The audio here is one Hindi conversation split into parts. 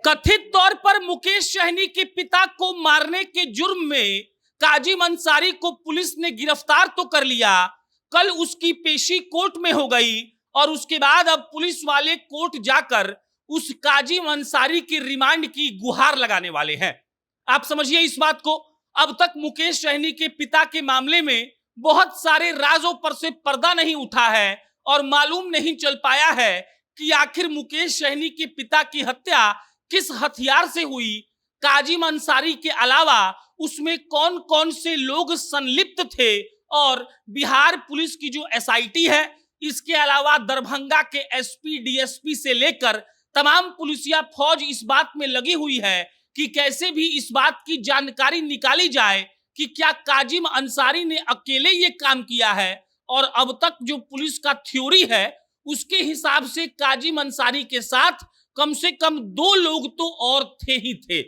कथित तौर पर मुकेश सहनी के पिता को मारने के जुर्म में काजिम अंसारी को पुलिस ने गिरफ्तार तो कर लिया। कल उसकी पेशी कोर्ट में हो गई और उसके बाद अब पुलिस वाले कोर्ट जाकर उस काजिम अंसारी की रिमांड की गुहार लगाने वाले हैं। आप समझिए इस बात को। अब तक मुकेश सहनी के पिता के मामले में बहुत सारे राजों पर से पर्दा नहीं उठा है और मालूम नहीं चल पाया है कि आखिर मुकेश सहनी के पिता की हत्या किस हथियार से हुई। काजिम अंसारी के अलावा उसमें कौन कौन से लोग संलिप्त थे और बिहार पुलिस की जो एसआईटी है, इसके अलावा दरभंगा के एसपी डीएसपी से लेकर तमाम पुलिसिया फौज इस बात में लगी हुई है कि कैसे भी इस बात की जानकारी निकाली जाए कि क्या काजिम अंसारी ने अकेले ये काम किया है। और अब तक जो पुलिस का थ्योरी है उसके हिसाब से काजिम अंसारी के साथ कम से कम 2 लोग तो और थे ही थे।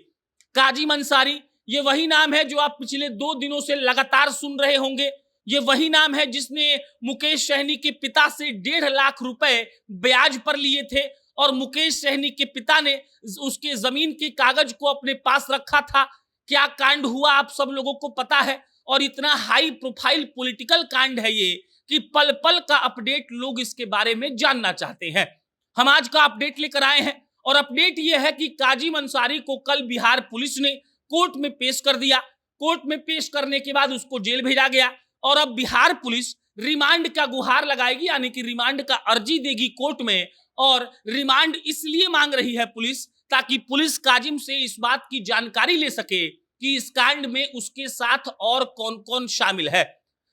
काजिम अंसारी ये वही नाम है जो आप पिछले 2 दिनों से लगातार सुन रहे होंगे। ये वही नाम है जिसने मुकेश सहनी के पिता से 1.5 लाख रुपए ब्याज पर लिए थे और मुकेश सहनी के पिता ने उसके जमीन के कागज को अपने पास रखा था। क्या कांड हुआ आप सब लोगों को पता है और इतना हाई प्रोफाइल पॉलिटिकल कांड है ये कि पल पल का अपडेट लोग इसके बारे में जानना चाहते हैं। हम आज का अपडेट लेकर आए हैं और अपडेट यह है कि काजिम अंसारी को कल बिहार पुलिस ने कोर्ट में पेश कर दिया। कोर्ट में पेश करने के बाद उसको जेल भेजा गया और अब बिहार पुलिस रिमांड का गुहार लगाएगी, यानी कि रिमांड का अर्जी देगी कोर्ट में। और रिमांड इसलिए मांग रही है पुलिस ताकि पुलिस काजिम से इस बात की जानकारी ले सके कि इस कांड में उसके साथ और कौन कौन शामिल है।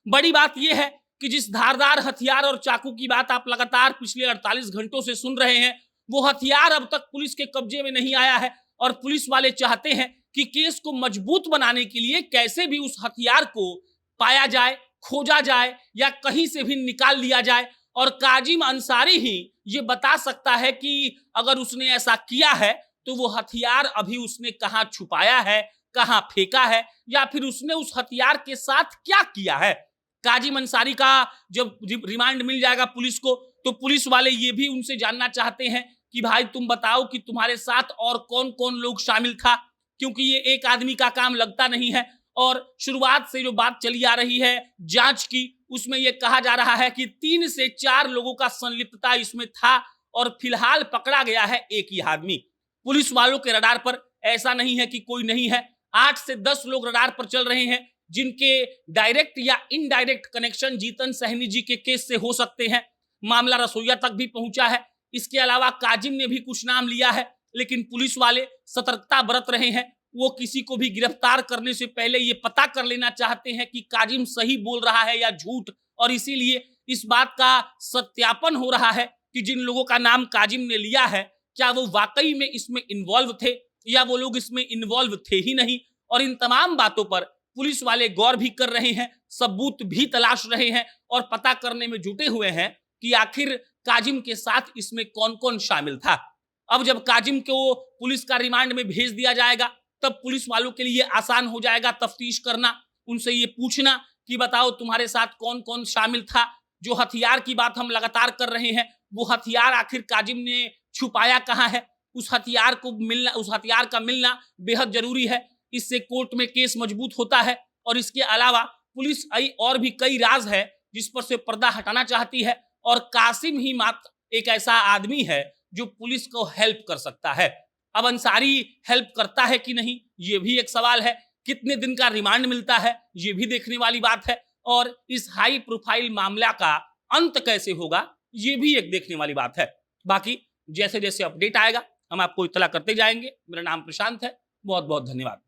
बड़ी बात यह है कि जिस धारदार हथियार और चाकू की बात आप लगातार पिछले 48 घंटों से सुन रहे हैं, वो हथियार अब तक पुलिस के कब्जे में नहीं आया है और पुलिस वाले चाहते हैं कि केस को मजबूत बनाने के लिए कैसे भी उस हथियार को पाया जाए, खोजा जाए या कहीं से भी निकाल लिया जाए। और काजिम अंसारी ही ये बता सकता है कि अगर उसने ऐसा किया है तो वो हथियार अभी उसने कहां छुपाया है, कहां फेंका है या फिर उसने उस हथियार के साथ क्या किया है। काजिम अंसारी का जब रिमांड मिल जाएगा पुलिस को तो पुलिस वाले ये भी उनसे जानना चाहते हैं कि भाई तुम बताओ कि तुम्हारे साथ और कौन कौन लोग शामिल था, क्योंकि ये एक आदमी का काम लगता नहीं है। और शुरुआत से जो बात चली आ रही है जांच की, उसमें यह कहा जा रहा है कि 3 से 4 लोगों का संलिप्तता इसमें था और फिलहाल पकड़ा गया है एक ही आदमी। पुलिस वालों के रडार पर ऐसा नहीं है कि कोई नहीं है। 8 से 10 लोग रडार पर चल रहे हैं जिनके डायरेक्ट या इनडायरेक्ट कनेक्शन जीतन सहनी जी के केस से हो सकते हैं। मामला रसोईया तक भी पहुंचा है। इसके अलावा काजिम ने भी कुछ नाम लिया है, लेकिन पुलिस वाले सतर्कता बरत रहे हैं। वो किसी को भी गिरफ्तार करने से पहले ये पता कर लेना चाहते हैं कि काजिम सही बोल रहा है या झूठ, और इसीलिए इस बात का सत्यापन हो रहा है कि जिन लोगों का नाम काजिम ने लिया है क्या वो वाकई में इसमें इन्वॉल्व थे या वो लोग इसमें इन्वॉल्व थे ही नहीं। और इन तमाम बातों पर पुलिस वाले गौर भी कर रहे हैं, सबूत भी तलाश रहे हैं और पता करने में जुटे हुए हैं कि आखिर काजिम के साथ इसमें कौन कौन शामिल था। अब जब काजिम को पुलिस का रिमांड में भेज दिया जाएगा तब पुलिस वालों के लिए आसान हो जाएगा तफ्तीश करना, उनसे ये पूछना कि बताओ तुम्हारे साथ कौन कौन शामिल था। जो हथियार की बात हम लगातार कर रहे हैं वो हथियार आखिर काजिम ने छुपाया कहाँ है, उस हथियार का मिलना बेहद जरूरी है। इससे कोर्ट में केस मजबूत होता है। और इसके अलावा पुलिस और भी कई राज है जिस पर से पर्दा हटाना चाहती है और कासिम ही मात्र एक ऐसा आदमी है जो पुलिस को हेल्प कर सकता है। अब अंसारी हेल्प करता है कि नहीं ये भी एक सवाल है। कितने दिन का रिमांड मिलता है ये भी देखने वाली बात है। और इस हाई प्रोफाइल मामला का अंत कैसे होगा ये भी एक देखने वाली बात है। बाकी जैसे जैसे अपडेट आएगा हम आपको इत्तला करते जाएंगे। मेरा नाम प्रशांत है। बहुत बहुत धन्यवाद।